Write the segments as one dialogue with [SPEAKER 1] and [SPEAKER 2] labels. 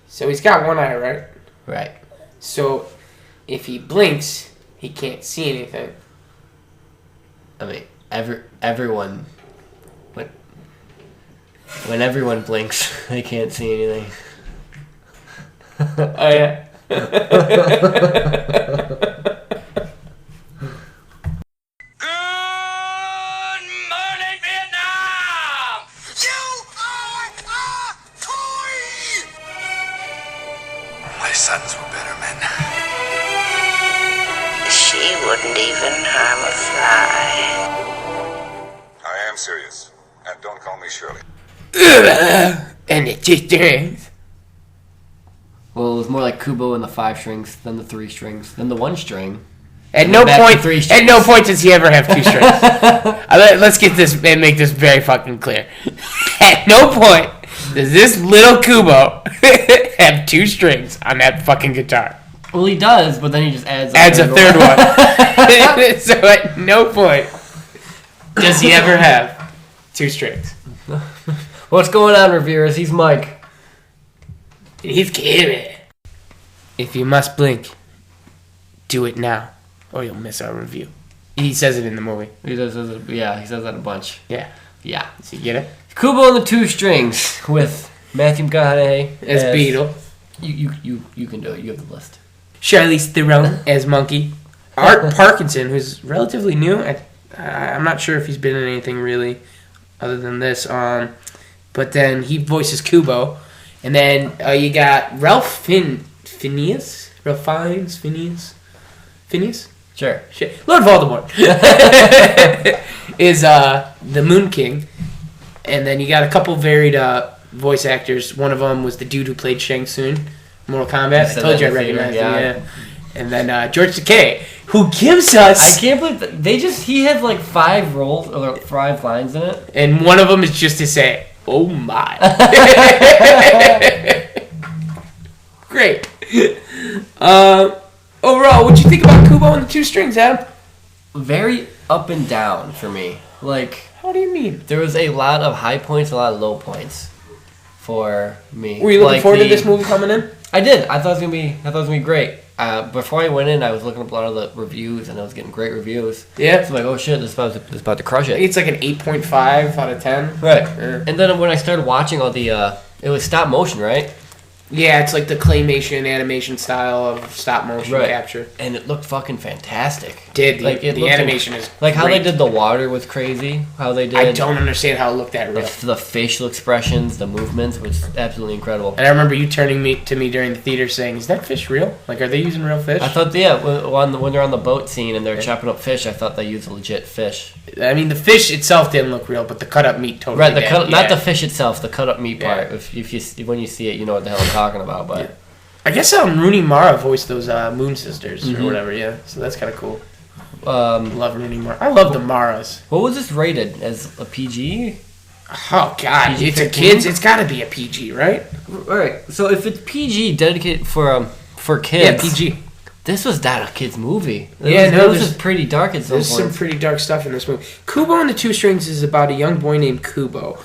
[SPEAKER 1] So he's got one eye, right?
[SPEAKER 2] Right.
[SPEAKER 1] So if he blinks, he can't see anything.
[SPEAKER 2] I mean, everyone... When everyone blinks, they can't see anything.
[SPEAKER 1] Oh, yeah.
[SPEAKER 3] Good morning, Vietnam! You are a toy! My sons were better men.
[SPEAKER 4] She wouldn't even harm a fly.
[SPEAKER 5] I am serious. And don't call me Shirley.
[SPEAKER 1] And the 2 strings.
[SPEAKER 2] Well, it was more like Kubo and the 5 strings, then the 3 strings, then the 1 string.
[SPEAKER 1] At no point does he ever have 2 strings. Let's get this and make this very fucking clear. At no point does this little Kubo have 2 strings on that fucking guitar.
[SPEAKER 2] Well, he does, but then he just adds
[SPEAKER 1] a third one. So at no point does he ever have 2 strings.
[SPEAKER 2] What's going on, reviewers? He's Mike.
[SPEAKER 1] He's kidding. If you must blink, do it now, or you'll miss our review. He says it in the movie.
[SPEAKER 2] He says that a bunch.
[SPEAKER 1] Yeah.
[SPEAKER 2] Yeah.
[SPEAKER 1] So you get it?
[SPEAKER 2] Kubo and the 2 strings with Matthew McConaughey
[SPEAKER 1] as Beetle.
[SPEAKER 2] You can do it. You have the list.
[SPEAKER 1] Charlize Theron as Monkey. Art Parkinson, who's relatively new. I'm not sure if he's been in anything really other than this. But then he voices Kubo. And then you got Ralph Fiennes? Ralph Fiennes? Phineas?
[SPEAKER 2] Sure.
[SPEAKER 1] Lord Voldemort is the Moon King. And then you got a couple varied voice actors. One of them was the dude who played Shang Tsung in Mortal Kombat. I told you I recognized him, yeah. And then George Takei, who gives us...
[SPEAKER 2] I can't believe that he had like 5 roles, or 5 lines in it.
[SPEAKER 1] And one of them is just to say, oh my. Great. Overall, what'd you think about Kubo and the 2 strings, Adam?
[SPEAKER 2] Very up and down for me. Like...
[SPEAKER 1] How do you mean?
[SPEAKER 2] There was a lot of high points, a lot of low points for me.
[SPEAKER 1] Were you looking forward to this movie coming in?
[SPEAKER 2] I did. I thought it was gonna be great. Before I went in, I was looking up a lot of the reviews, and I was getting great reviews.
[SPEAKER 1] Yeah.
[SPEAKER 2] So I'm like, oh shit, this is about to crush it.
[SPEAKER 1] It's like an 8.5 out of 10.
[SPEAKER 2] Right. Yeah. And then when I started watching all the, it was stop motion, right?
[SPEAKER 1] Yeah, it's like the claymation animation style of stop motion capture.
[SPEAKER 2] And it looked fucking fantastic.
[SPEAKER 1] The animation is
[SPEAKER 2] like how
[SPEAKER 1] great.
[SPEAKER 2] they did the water was crazy. How they did.
[SPEAKER 1] I don't understand how it looked that real.
[SPEAKER 2] The facial expressions, the movements was absolutely incredible.
[SPEAKER 1] And I remember you turning to me during the theater saying, "Is that fish real? Like, are they using real fish?"
[SPEAKER 2] I thought, when they're on the boat scene and they're chopping up fish, I thought they used legit fish.
[SPEAKER 1] I mean, the fish itself didn't look real, but the cut up meat totally did.
[SPEAKER 2] Not the fish itself, the cut up meat part. When you see it, you know what the hell I'm talking about. But. Yeah.
[SPEAKER 1] I guess Rooney Mara voiced those Moon Sisters or whatever, yeah. So that's kind of cool. Love Rooney Mara. I love the Maras.
[SPEAKER 2] What was this rated? As a PG?
[SPEAKER 1] Oh, God.
[SPEAKER 2] PG-13?
[SPEAKER 1] It's a kids. It's got to be a PG, right?
[SPEAKER 2] Alright. So if it's PG, dedicated for kids.
[SPEAKER 1] Yeah, PG.
[SPEAKER 2] This was not a kid's movie.
[SPEAKER 1] This
[SPEAKER 2] was pretty dark at some
[SPEAKER 1] point. There's some pretty dark stuff in this movie. Kubo and the 2 Strings is about a young boy named Kubo.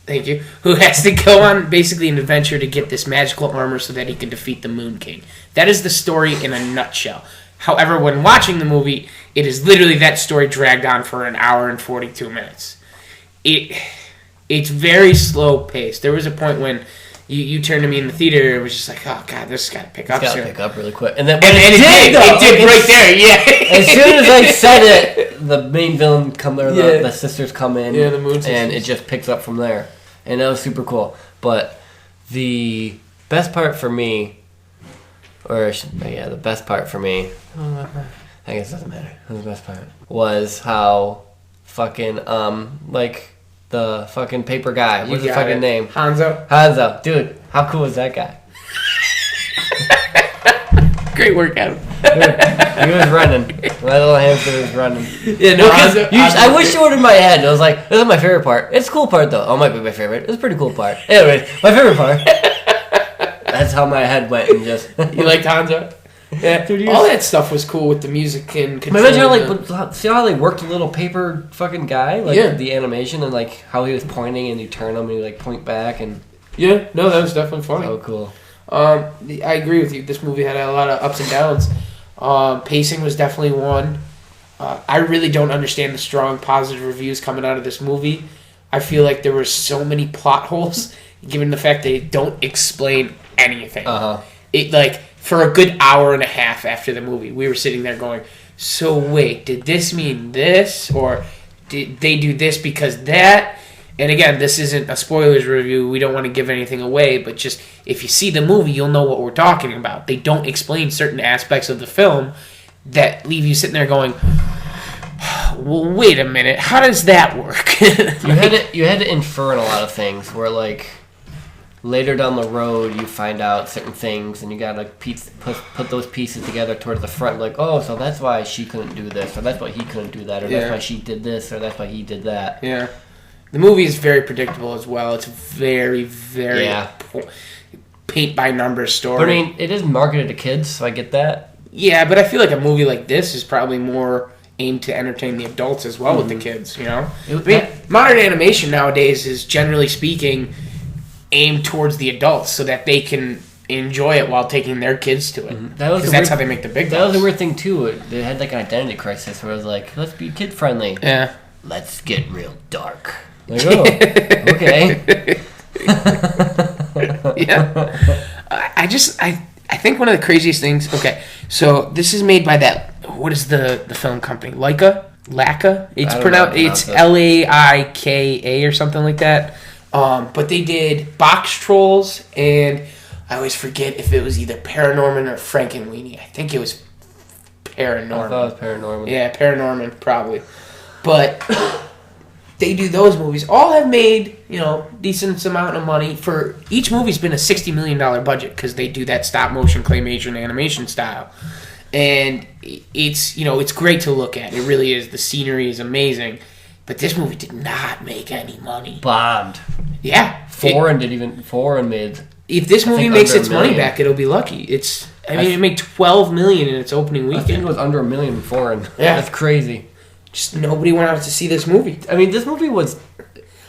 [SPEAKER 1] Thank you. Who has to go on basically an adventure to get this magical armor so that he can defeat the Moon King. That is the story in a nutshell. However, when watching the movie, it is literally that story dragged on for an hour and 42 minutes. It's very slow paced. There was a point when you turned to me in the theater, it was just like, oh God, this has got to pick up soon.
[SPEAKER 2] It's got to pick up really quick. And then
[SPEAKER 1] it did right there, yeah.
[SPEAKER 2] As soon as I said it, the main villain the sisters come in,
[SPEAKER 1] the Moon Sisters.
[SPEAKER 2] And it just picks up from there. And that was super cool. But the best part for me, the best part for me, I guess it doesn't matter. The best part was how fucking, the fucking paper guy. What's his fucking name?
[SPEAKER 1] Hanzo.
[SPEAKER 2] Dude, how cool is that guy?
[SPEAKER 1] Great work, Adam.
[SPEAKER 2] He was running. My little hamster was running.
[SPEAKER 1] Yeah, no,
[SPEAKER 2] I wish you were in my head. I was like, this is my favorite part. It's a cool part, though. Oh, it might be my favorite. It's a pretty cool part. Anyway, my favorite part. That's how my head went and just...
[SPEAKER 1] You liked Hanzo? Yeah, dude, all that stuff was cool with the music and control.
[SPEAKER 2] Imagine see how they worked a little paper fucking guy? The animation and, how he was pointing and you turn him and you, point back and...
[SPEAKER 1] Yeah, no, that was definitely funny.
[SPEAKER 2] So cool.
[SPEAKER 1] I agree with you. This movie had a lot of ups and downs. Pacing was definitely one. I really don't understand the strong positive reviews coming out of this movie. I feel like there were so many plot holes, given the fact they don't explain anything. It like for a good hour and a half after the movie, we were sitting there going, "So wait, did this mean this, or did they do this because that?" And again, this isn't a spoilers review. We don't want to give anything away, but just if you see the movie, you'll know what we're talking about. They don't explain certain aspects of the film that leave you sitting there going, well, wait a minute, how does that work?
[SPEAKER 2] You had to infer in a lot of things where, like, later down the road you find out certain things and you gotta put those pieces together towards the front, like, oh, so that's why she couldn't do this, or that's why he couldn't do that, or that's why she did this, or that's why he did that.
[SPEAKER 1] Yeah. The movie is very predictable as well. It's very, very paint-by-numbers story.
[SPEAKER 2] But I mean, it is marketed to kids, so I get that.
[SPEAKER 1] Yeah, but I feel like a movie like this is probably more aimed to entertain the adults as well with the kids, you know? I mean, modern animation nowadays is, generally speaking, aimed towards the adults so that they can enjoy it while taking their kids to it. Because that's how they make the big
[SPEAKER 2] That
[SPEAKER 1] bucks.
[SPEAKER 2] was a weird thing, too. It had, like, an identity crisis where it was like, let's be kid-friendly.
[SPEAKER 1] Yeah.
[SPEAKER 2] Let's get real dark. Like, oh, okay.
[SPEAKER 1] Yeah. I think one of the craziest things... Okay, so this is made by that... What is the film company? Laika? It's pronounced... It's Laika or something like that. But they did Box Trolls, and I always forget if it was either Paranorman or Frankenweenie. I think it was Paranorman.
[SPEAKER 2] I thought it was Paranorman.
[SPEAKER 1] Yeah, Paranorman, probably. But... They do those movies. All have made, decent amount of money. For each movie's been a $60 million budget because they do that stop motion claymation animation style, and it's it's great to look at. It really is. The scenery is amazing, but this movie did not make any money.
[SPEAKER 2] Bombed.
[SPEAKER 1] Yeah,
[SPEAKER 2] Foreign made.
[SPEAKER 1] If this movie makes its money back, it'll be lucky. It made $12 million in its opening weekend.
[SPEAKER 2] I think it was under $1 million in foreign.
[SPEAKER 1] Yeah,
[SPEAKER 2] that's crazy.
[SPEAKER 1] Just nobody went out to see this movie.
[SPEAKER 2] I mean, this movie was...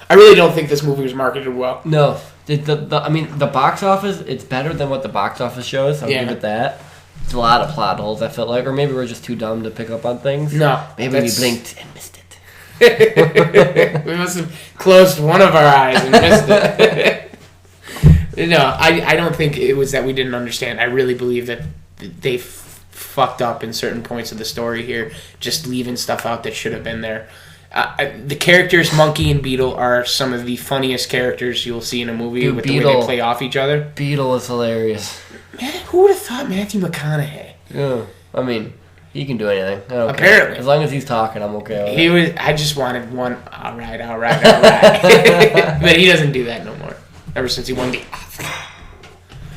[SPEAKER 1] I really don't think this movie was marketed well.
[SPEAKER 2] No. The box office, it's better than what the box office shows. I'll give it that. It's a lot of plot holes, I felt like. Or maybe we're just too dumb to pick up on things.
[SPEAKER 1] No.
[SPEAKER 2] Maybe we blinked and missed it.
[SPEAKER 1] We must have closed one of our eyes and missed it. No, I don't think it was that we didn't understand. I really believe that they fucked up in certain points of the story here, just leaving stuff out that should have been there. The characters, Monkey and Beetle, are some of the funniest characters you'll see in a movie with the way they play off each other.
[SPEAKER 2] Beetle is hilarious.
[SPEAKER 1] Man, who would have thought Matthew McConaughey?
[SPEAKER 2] Yeah, I mean, he can do anything. I don't
[SPEAKER 1] Apparently.
[SPEAKER 2] care. As long as he's talking, I'm okay with it.
[SPEAKER 1] I just wanted one, all right. But he doesn't do that no more. Ever since he won the Oscar.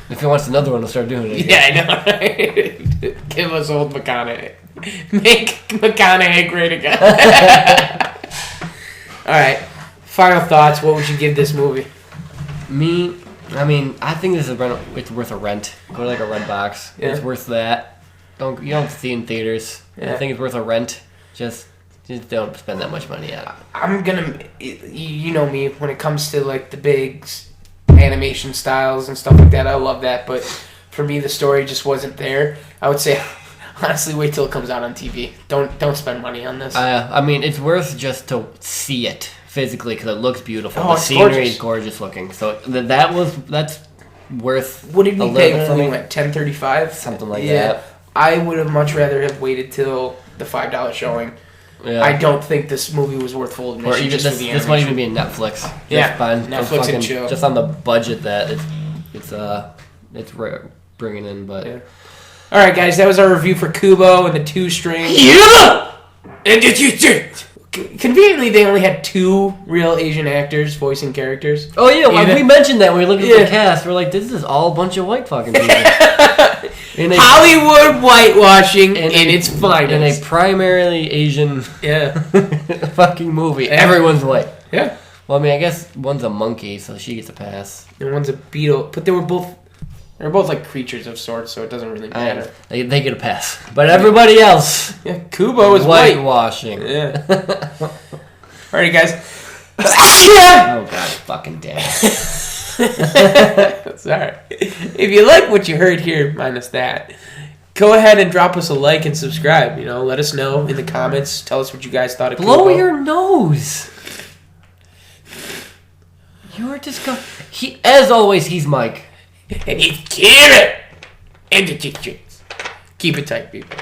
[SPEAKER 2] If he wants another one, he'll start doing it.
[SPEAKER 1] Yeah, I know, right? Give us old McConaughey. Make McConaughey great again. Alright, final thoughts. What would you give this movie?
[SPEAKER 2] I think this is it's worth a rent. Go to like a rent box. Yeah. It's worth that. You don't have to see it in theaters. Yeah. I think it's worth a rent. Just don't spend that much money on it.
[SPEAKER 1] I'm gonna... You know me, when it comes to like the big animation styles and stuff like that, I love that, but for me the story just wasn't there. I would say honestly wait till it comes out on TV. Don't spend money on this.
[SPEAKER 2] It's worth just to see it physically because it looks beautiful.
[SPEAKER 1] The
[SPEAKER 2] scenery is gorgeous looking. So that's worth
[SPEAKER 1] what did we pay
[SPEAKER 2] for
[SPEAKER 1] when we went? $10.35?
[SPEAKER 2] Something like that.
[SPEAKER 1] I would have much rather have waited till the $5 showing. Yeah. I don't think this movie was worth full admission.
[SPEAKER 2] Or even this might even be in Netflix.
[SPEAKER 1] Netflix and chill.
[SPEAKER 2] Just on the budget that it's bringing in, but.
[SPEAKER 1] Yeah. All right, guys, that was our review for Kubo and the 2 strings.
[SPEAKER 2] Yeah.
[SPEAKER 1] And did you think? Conveniently, they only had 2 real Asian actors voicing characters.
[SPEAKER 2] Oh yeah, we mentioned that when we looked at the cast. We're like, this is all a bunch of white fucking people.
[SPEAKER 1] Hollywood whitewashing in its finest.
[SPEAKER 2] In a primarily Asian fucking movie. Everyone's white.
[SPEAKER 1] Yeah.
[SPEAKER 2] Well, I guess one's a monkey, so she gets a pass.
[SPEAKER 1] And one's a beetle. But they're both like creatures of sorts, so it doesn't really matter.
[SPEAKER 2] They get a pass. But everybody else...
[SPEAKER 1] Yeah, Kubo is
[SPEAKER 2] whitewashing.
[SPEAKER 1] Yeah. Alrighty, guys.
[SPEAKER 2] Oh, God fucking damn it.
[SPEAKER 1] Sorry. If you like what you heard here, minus that, go ahead and drop us a like and subscribe. Let us know in the comments. Tell us what you guys thought of
[SPEAKER 2] Blow
[SPEAKER 1] Kubo.
[SPEAKER 2] your nose. You're disgusting. As always, he's Mike.
[SPEAKER 1] And he's Kieran. And the chicks. Keep it tight, people.